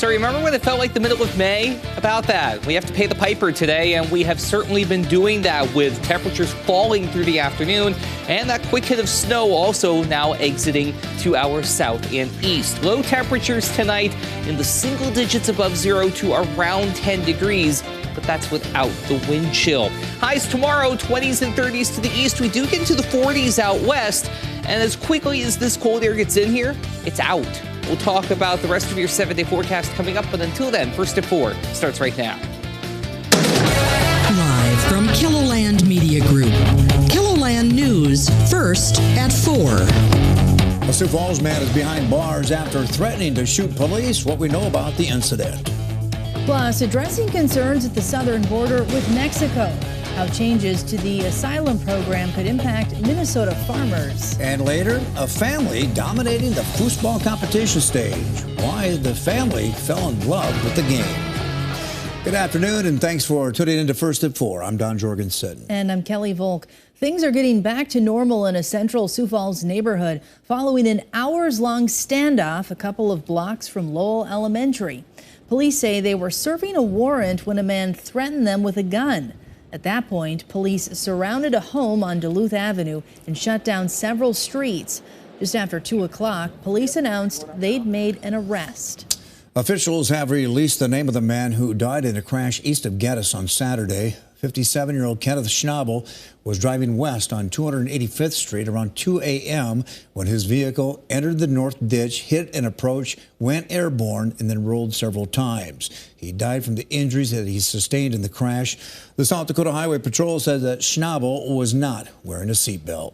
So remember when it felt like the middle of May? About that. We have to pay the piper today, and we have certainly been doing that with temperatures falling through the afternoon and that quick hit of snow also now exiting to our south and east. Low temperatures tonight in the single digits above zero to around 10 degrees. But that's without the wind chill. Highs tomorrow, 20s and 30s to the east. We do get into the 40s out west. And as quickly as this cold air gets in here, it's out. We'll talk about the rest of your 7-day forecast coming up. But until then, First at 4 starts right now. Live from KELOLAND Media Group. KELOLAND News, First at 4. A Sioux Falls man is behind bars after threatening to shoot police. What we know about the incident. Plus, addressing concerns at the southern border with Mexico. How changes to the asylum program could impact Minnesota farmers. And later, a family dominating the foosball competition stage. Why the family fell in love with the game. Good afternoon, and thanks for tuning in to First at 4. I'm Don Jorgensen. And I'm Kelly Volk. Things are getting back to normal in a central Sioux Falls neighborhood following an hours-long standoff a couple of blocks from Lowell Elementary. Police say they were serving a warrant when a man threatened them with a gun. At that point, police surrounded a home on Duluth Avenue and shut down several streets. Just after 2 o'clock, police announced they'd made an arrest. Officials have released the name of the man who died in a crash east of Geddes on Saturday. 57-year-old Kenneth Schnabel was driving west on 285th Street around 2 a.m. when his vehicle entered the north ditch, hit an approach, went airborne, and then rolled several times. He died from the injuries that he sustained in the crash. The South Dakota Highway Patrol said that Schnabel was not wearing a seatbelt.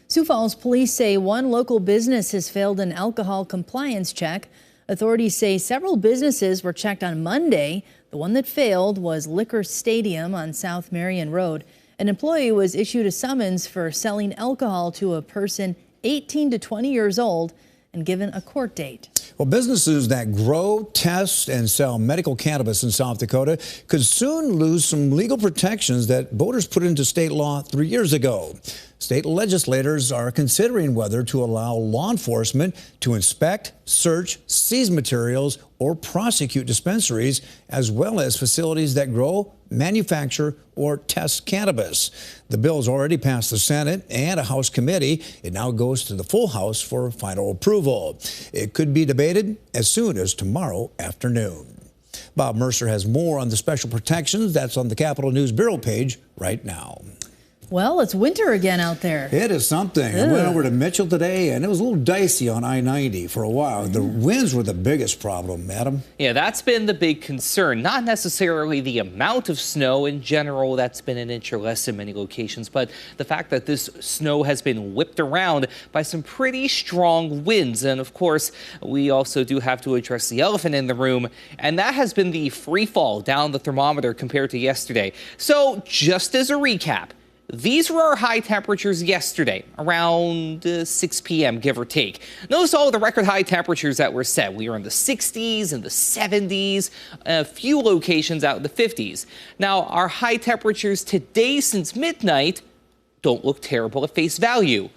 Sioux Falls police say one local business has failed an alcohol compliance check. Authorities say several businesses were checked on Monday. The one that failed was Liquor Stadium on South Marion Road. An employee was issued a summons for selling alcohol to a person 18 to 20 years old and given a court date. Well, businesses that grow, test, and sell medical cannabis in South Dakota could soon lose some legal protections that voters put into state law 3 years ago. State legislators are considering whether to allow law enforcement to inspect, search, seize materials, or prosecute dispensaries, as well as facilities that grow, manufacture, or test cannabis. The bill's already passed the Senate and a House committee. It now goes to the full House for final approval. It could be debated as soon as tomorrow afternoon. Bob Mercer has more on the special protections. That's on the Capitol News Bureau page right now. Well, it's winter again out there. It is something. I went over to Mitchell today, and it was a little dicey on I-90 for a while. The winds were the biggest problem, madam. Yeah, that's been the big concern. Not necessarily the amount of snow. In general, that's been an inch or less in many locations, but the fact that this snow has been whipped around by some pretty strong winds. And of course, we also do have to address the elephant in the room, and that has been the free fall down the thermometer compared to yesterday. So just as a recap, these were our high temperatures yesterday, around 6 p.m., give or take. Notice all of the record high temperatures that were set. We were in the 60s and the 70s, a few locations out in the 50s. Now, our high temperatures today since midnight don't look terrible at face value.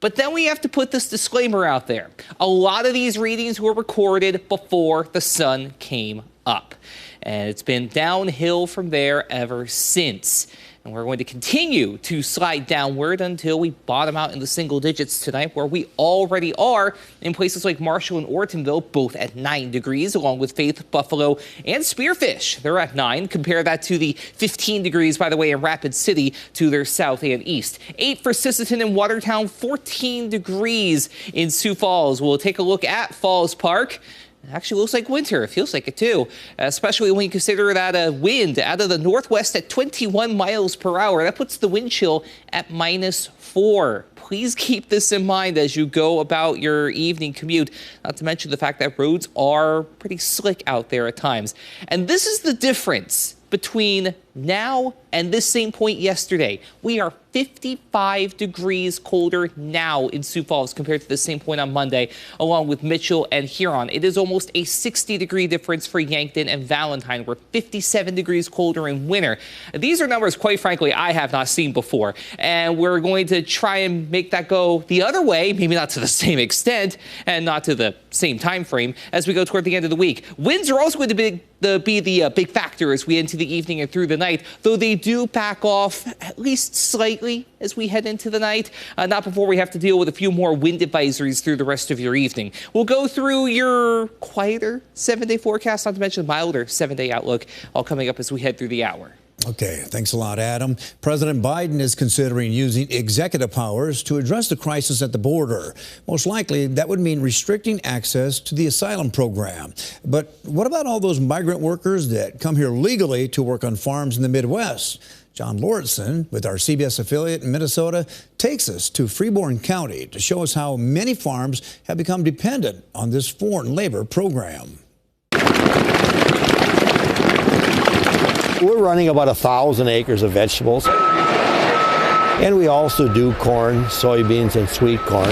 But then we have to put this disclaimer out there. A lot of these readings were recorded before the sun came up. And it's been downhill from there ever since. And we're going to continue to slide downward until we bottom out in the single digits tonight, where we already are in places like Marshall and Ortonville, both at 9 degrees, along with Faith, Buffalo, and Spearfish. They're at 9. Compare that to the 15 degrees, by the way, in Rapid City to their south and east. 8 for Sisseton and Watertown, 14 degrees in Sioux Falls. We'll take a look at Falls Park. It actually looks like winter. It feels like it, too, especially when you consider that a wind out of the northwest at 21 miles per hour. That puts the wind chill at -4. Please keep this in mind as you go about your evening commute, not to mention the fact that roads are pretty slick out there at times. And this is the difference between now and this same point yesterday. We are 55 degrees colder now in Sioux Falls compared to the same point on Monday, along with Mitchell and Huron. It is almost a 60-degree difference for Yankton and Valentine. We're 57 degrees colder in winter. These are numbers, quite frankly, I have not seen before. And we're going to try and make that go the other way, maybe not to the same extent and not to the same time frame as we go toward the end of the week. Winds are also going to be the big factor as we enter the evening and through the night, though they do back off at least slightly as we head into the night. Not before we have to deal with a few more wind advisories through the rest of your evening. We'll go through your quieter 7-day forecast, not to mention milder 7-day outlook, all coming up as we head through the hour. Okay, thanks a lot, Adam. President Biden is considering using executive powers to address the crisis at the border. Most likely, that would mean restricting access to the asylum program. But what about all those migrant workers that come here legally to work on farms in the Midwest? John Lauritsen, with our CBS affiliate in Minnesota, takes us to Freeborn County to show us how many farms have become dependent on this foreign labor program. We're running about 1,000 acres of vegetables. And we also do corn, soybeans, and sweet corn.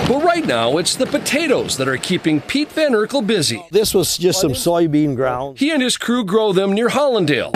Well, right now, it's the potatoes that are keeping Pete Van Urkel busy. This was just some soybean ground. He and his crew grow them near Hollandale,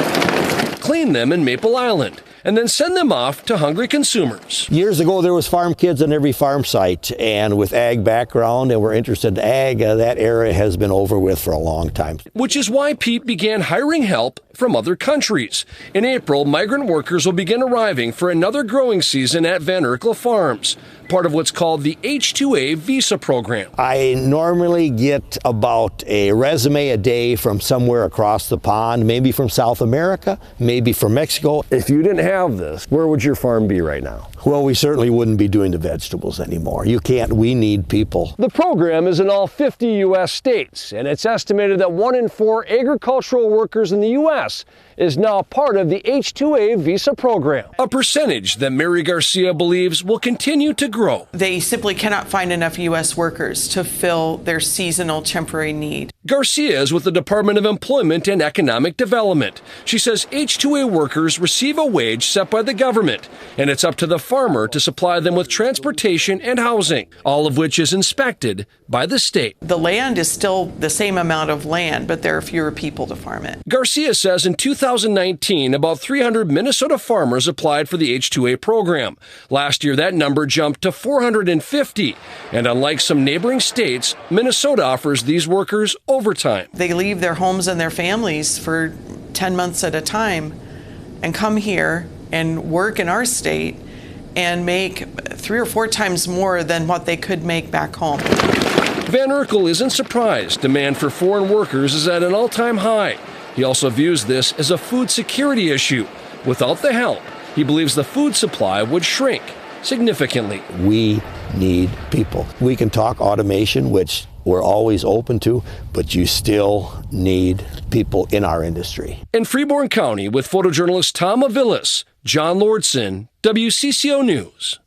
clean them in Maple Island, and then send them off to hungry consumers. Years ago, there was farm kids on every farm site, and with ag background, and we're interested in ag, that era has been over with for a long time. Which is why Pete began hiring help from other countries. In April, migrant workers will begin arriving for another growing season at Van Urkel Farms, part of what's called the H-2A visa program. I normally get about a resume a day from somewhere across the pond, maybe from South America, maybe from Mexico. If you didn't have this, where would your farm be right now? Well, we certainly wouldn't be doing the vegetables anymore. You can't, we need people. The program is in all 50 U.S. states, and it's estimated that 1 in 4 agricultural workers in the U.S. is now part of the H-2A visa program. A percentage that Mary Garcia believes will continue to grow. They simply cannot find enough U.S. workers to fill their seasonal temporary need. Garcia is with the Department of Employment and Economic Development. She says H-2A workers receive a wage set by the government, and it's up to the farmer to supply them with transportation and housing, all of which is inspected by the state. The land is still the same amount of land, but there are fewer people to farm it. Garcia says in 2019, about 300 Minnesota farmers applied for the H-2A program. Last year, that number jumped to 450. And unlike some neighboring states, Minnesota offers these workers overtime. They leave their homes and their families for 10 months at a time and come here and work in our state and make 3 or 4 times more than what they could make back home. Van Urkel isn't surprised. Demand for foreign workers is at an all-time high. He also views this as a food security issue. Without the help, he believes the food supply would shrink significantly. We need people. We can talk automation, which we're always open to, but you still need people in our industry. In Freeborn County, with photojournalist Tom Avilas, John Lauritsen, WCCO News.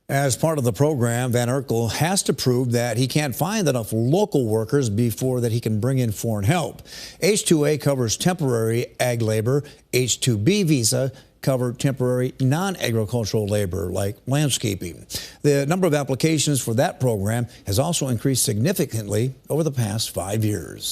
As part of the program, Van Urkel has to prove that he can't find enough local workers before that he can bring in foreign help. H-2A covers temporary ag labor. H-2B visa cover temporary non-agricultural labor like landscaping. The number of applications for that program has also increased significantly over the past 5 years.